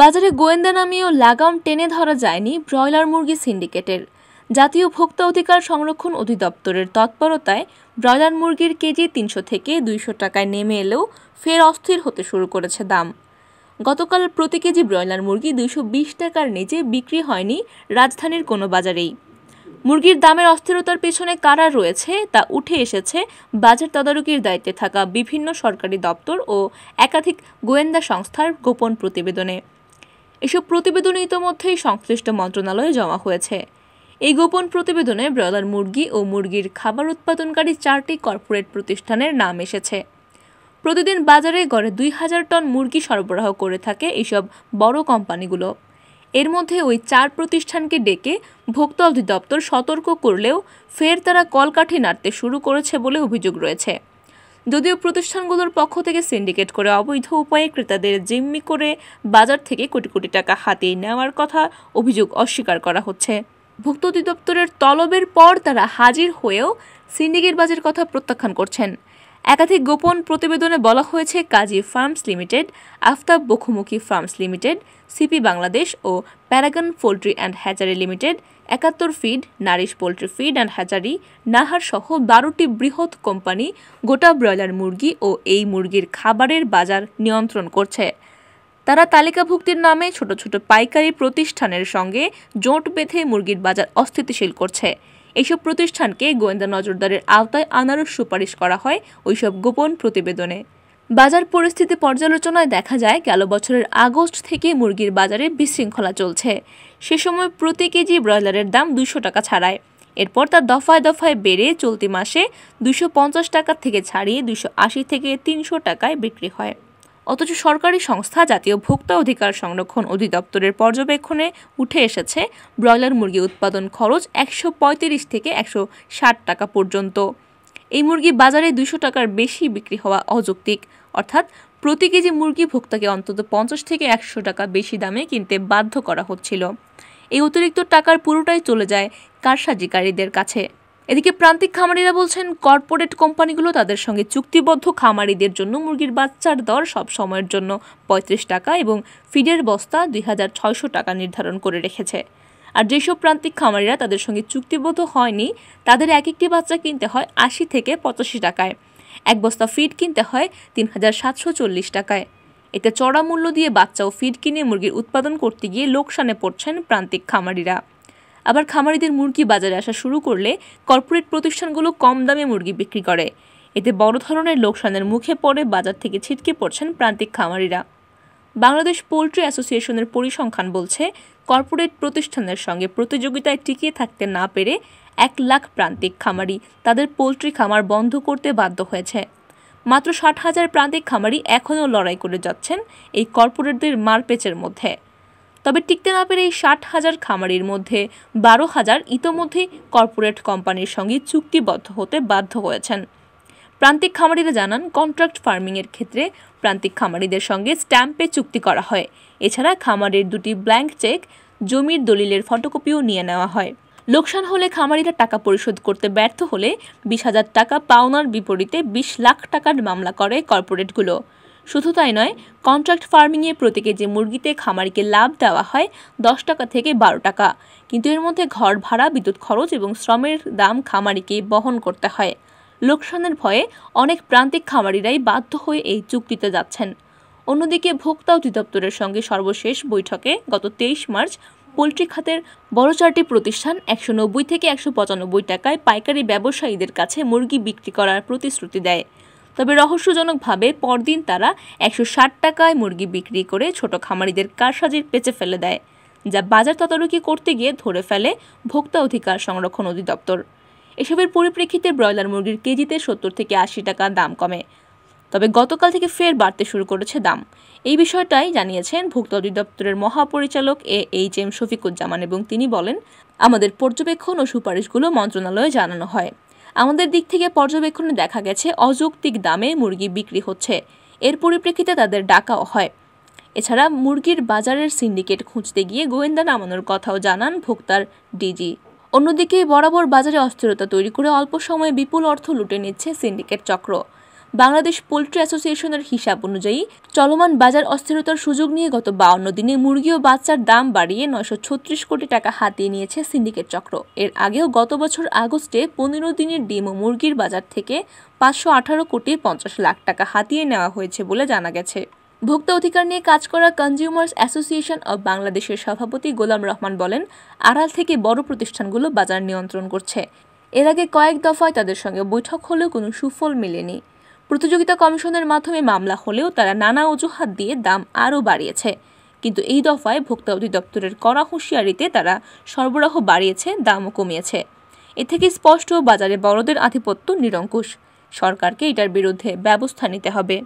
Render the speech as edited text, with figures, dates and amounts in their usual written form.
বাজারে গোয়েন্দা নামিয়েও লাগাম টেনে ধরা যায়নি ব্রয়লার মুরগি সিন্ডিকেটের। জাতীয় ভোক্তা অধিকার সংরক্ষণ অধিদপ্তরের তৎপরতায় ব্রয়লার মুরগির কেজি ৩০০ থেকে ২০০ টাকায় নেমে এলেও ফের অস্থির হতে শুরু করেছে দাম। গতকাল প্রতি কেজি ব্রয়লার মুরগি ২২০ টাকার নিচে বিক্রি হয়নি রাজধানীর কোনো বাজারেই। মুরগির দামের অস্থিরতার পেছনে কারা রয়েছে তা উঠে এসেছে বাজার তদারকির দায়িত্বে থাকা বিভিন্ন সরকারি দপ্তর ও একাধিক গোয়েন্দা সংস্থার গোপন প্রতিবেদনে। এসব প্রতিবেদন ইতোমধ্যেই সংশ্লিষ্ট মন্ত্রণালয়ে জমা হয়েছে। এই গোপন প্রতিবেদনে ব্রয়লার মুরগি ও মুরগির খাবার উৎপাদনকারী 4টি কর্পোরেট প্রতিষ্ঠানের নাম এসেছে। প্রতিদিন বাজারে গড়ে ২,০০০ টন মুরগি সরবরাহ করে থাকে এসব বড় কোম্পানিগুলো। এর মধ্যে ওই 4 প্রতিষ্ঠানকে ডেকে ভোক্তা অধিদপ্তর সতর্ক করলেও ফের তারা কলকাঠি নাড়তে শুরু করেছে বলে অভিযোগ রয়েছে। যদিও প্রতিষ্ঠানগুলোর পক্ষ থেকে সিন্ডিকেট করে অবৈধ উপায়ে ক্রেতাদের জিম্মি করে বাজার থেকে কোটি কোটি টাকা হাতিয়ে নেওয়ার কথা অভিযোগ অস্বীকার করা হচ্ছে। ভোক্তা অধিদপ্তরের তলবের পর তারা হাজির হয়েও সিন্ডিকেটবাজির কথা প্রত্যাখ্যান করছেন। একাধিক গোপন প্রতিবেদনে বলা হয়েছে কাজী ফার্মস লিমিটেড, আফতাব বহুমুখী ফার্মস লিমিটেড, সিপি বাংলাদেশ ও Paragon poultry and hatchery limited, ৭১ feed, Nourish poultry feed and hatchery, Nahar সহ ১২টি বৃহৎ কোম্পানি গোটা ব্রয়লার মুরগি ও এই মুরগির খাবারের বাজার নিয়ন্ত্রণ করছে। তারা তালিকাভুক্তির নামে ছোট ছোট পাইকারি প্রতিষ্ঠানের সঙ্গে জোট বেঁধে মুরগির বাজার অস্থিতিশীল করছে। এইসব প্রতিষ্ঠানকে গোয়েন্দা নজরদারির আওতায় আনারও সুপারিশ করা হয় ওইসব গোপন প্রতিবেদনে। বাজার পরিস্থিতি পর্যালোচনায় দেখা যায় গেল বছরের আগস্ট থেকে মুরগির বাজারে বিশৃঙ্খলা চলছে। সে সময় প্রতি কেজি ব্রয়লারের দাম ২০০ টাকা ছাড়ায়। এরপর তা দফায় দফায় বেড়ে চলতি মাসে ২৫০ টাকা থেকে ছাড়িয়ে ২৮০ থেকে ৩০০ টাকায় বিক্রি হয়। অথচ সরকারি সংস্থা জাতীয় ভোক্তা অধিকার সংরক্ষণ অধিদপ্তরের পর্যবেক্ষণে উঠে এসেছে ব্রয়লার মুরগি উৎপাদন খরচ ১৩৫ থেকে ১৬০ টাকা পর্যন্ত। এই মুরগি বাজারে ২০০ টাকার বেশি বিক্রি হওয়া অযৌক্তিক, অর্থাৎ প্রতি কেজি মুরগি ভোক্তাকে অন্তত ৫০ থেকে ১০০ টাকা বেশি দামে কিনতে বাধ্য করা হচ্ছিল। এই অতিরিক্ত টাকার পুরোটাই চলে যায় কারসাজিকারীদের কাছে। এদিকে প্রান্তিক খামারিরা বলছেন কর্পোরেট কোম্পানিগুলো তাদের সঙ্গে চুক্তিবদ্ধ খামারিদের জন্য মুরগির বাচ্চার দর সব সময়ের জন্য ৩৫ টাকা এবং ফিডের বস্তা ২৬০০ টাকা নির্ধারণ করে রেখেছে। আর যেসব প্রান্তিক খামারিরা তাদের সঙ্গে চুক্তিবদ্ধ হয়নি তাদের এক একটি বাচ্চা কিনতে হয় ৮০ থেকে ৮৫ টাকায়, এক বস্তা ফিড কিনতে হয় ৩৭৪০ টাকায়। এতে চড়া মূল্য দিয়ে বাচ্চা ও ফিড কিনে মুরগির উৎপাদন করতে গিয়ে লোকসানে পড়ছেন প্রান্তিক খামারিরা। আবার খামারিদের মুরগি বাজারে আসা শুরু করলে কর্পোরেট প্রতিষ্ঠানগুলো কম দামে মুরগি বিক্রি করে। এতে বড় ধরনের লোকসানের মুখে পড়ে বাজার থেকে ছিটকে পড়ছেন প্রান্তিক খামারিরা। বাংলাদেশ পোল্ট্রি অ্যাসোসিয়েশনের পরিসংখ্যান বলছে কর্পোরেট প্রতিষ্ঠানের সঙ্গে প্রতিযোগিতায় টিকিয়ে থাকতে না পেরে ১ লাখ প্রান্তিক খামারি তাদের পোল্ট্রি খামার বন্ধ করতে বাধ্য হয়েছে। মাত্র ৬০,০০০ প্রান্তিক খামারি এখনও লড়াই করে যাচ্ছেন এই কর্পোরেটদের মারপেচের মধ্যে। তবে টিকতে না পেরে এই ৬০,০০০ খামারির মধ্যে ১২,০০০ ইতোমধ্যেই কর্পোরেট কোম্পানির সঙ্গে চুক্তিবদ্ধ হতে বাধ্য হয়েছেন। প্রান্তিক খামারিরা জানান কন্ট্রাক্ট ফার্মিংয়ের ক্ষেত্রে প্রান্তিক খামারিদের সঙ্গে স্ট্যাম্পে চুক্তি করা হয়। এছাড়া খামারের ২টি ব্ল্যাঙ্ক চেক, জমির দলিলের ফটোকপিও নিয়ে নেওয়া হয়। লোকসান হলে খামারিরা টাকা পরিশোধ করতে ব্যর্থ হলে ২০,০০০ টাকা পাওনার বিপরীতে ২০ লাখ টাকার মামলা করে কর্পোরেটগুলো। শুধু তাই নয়, কন্ট্রাক্ট ফার্মিংয়ে প্রতি কেজি মুরগিতে খামারিকে লাভ দেওয়া হয় ১০ টাকা থেকে ১২ টাকা, কিন্তু এর মধ্যে ঘর ভাড়া, বিদ্যুৎ খরচ এবং শ্রমের দাম খামারিকে বহন করতে হয়। লোকসানের ভয়ে অনেক প্রান্তিক খামারিরাই বাধ্য হয়ে এই চুক্তিতে যাচ্ছেন। অন্যদিকে ভোক্তা অধিদপ্তরের সঙ্গে সর্বশেষ বৈঠকে গত ২৩ মার্চ পোল্ট্রি খাতের বড় ৪টি প্রতিষ্ঠান ১৯০ থেকে ১৯৫ টাকায় পাইকারি ব্যবসায়ীদের কাছে মুরগি বিক্রি করার প্রতিশ্রুতি দেয়। তবে রহস্যজনকভাবে পরদিন তারা ১৬০ টাকায় মুরগি বিক্রি করে ছোট খামারিদের কারসাজির পেঁচে ফেলে দেয়, যা বাজার তদারকি করতে গিয়ে ধরে ফেলে ভোক্তা অধিকার সংরক্ষণ অধিদপ্তর। এসবের পরিপ্রেক্ষিতে ব্রয়লার মুরগির কেজিতে ৭০ থেকে ৮০ টাকা দাম কমে। তবে গতকাল থেকে ফের বাড়তে শুরু করেছে দাম। এই বিষয়টাই জানিয়েছেন ভোক্তা অধিদপ্তরের মহাপরিচালক AHM শফিকুজ্জামান এবং তিনি বলেন, আমাদের পর্যবেক্ষণ ও সুপারিশগুলো মন্ত্রণালয়ে জানানো হয়। আমাদের দিক থেকে পর্যবেক্ষণে দেখা গেছে অযৌক্তিক দামে মুরগি বিক্রি হচ্ছে। এর পরিপ্রেক্ষিতে তাদের ডাকাও হয়। এছাড়া মুরগির বাজারের সিন্ডিকেট খুঁজতে গিয়ে গোয়েন্দা নামানোর কথাও জানান ভোক্তার ডিজি। অন্যদিকে বরাবর বাজারে অস্থিরতা তৈরি করে অল্প সময়ে বিপুল অর্থ লুটে নিচ্ছে সিন্ডিকেট চক্র। বাংলাদেশ পোল্ট্রি অ্যাসোসিয়েশনের হিসাব অনুযায়ী চলমান বাজার অস্থিরতার সুযোগ নিয়ে গত 52 দিনে মুরগি ও বাচ্চার দাম বাড়িয়ে 936 কোটি টাকা হাতিয়ে নিয়েছে সিন্ডিকেট চক্র। এর আগেও গত বছর আগস্টে 15 দিনের ডিম ও মুরগির বাজার থেকে 518 কোটি 50 লাখ টাকা হাতিয়ে নেওয়া হয়েছে বলে জানা গেছে। ভোক্তা অধিকার নিয়ে কাজ করা কনজিউমার্স অ্যাসোসিয়েশন অব বাংলাদেশের সভাপতি গোলাম রহমান বলেন, আড়াল থেকে বড় প্রতিষ্ঠানগুলো বাজার নিয়ন্ত্রণ করছে। এর আগে কয়েক দফায় তাদের সঙ্গে বৈঠক হলেও কোনো সুফল মেলেনি। প্রতিযোগিতা কমিশনের মাধ্যমে মামলা হলেও তারা নানা অজুহাত দিয়ে দাম আরও বাড়িয়েছে। কিন্তু এই দফায় ভোক্তা অধিদপ্তরের কড়া হুঁশিয়ারিতে তারা সরবরাহ বাড়িয়েছে, দামও কমিয়েছে। এ থেকে স্পষ্ট বাজারে বড়দের আধিপত্য নিরঙ্কুশ। সরকারকে এটার বিরুদ্ধে ব্যবস্থা নিতে হবে।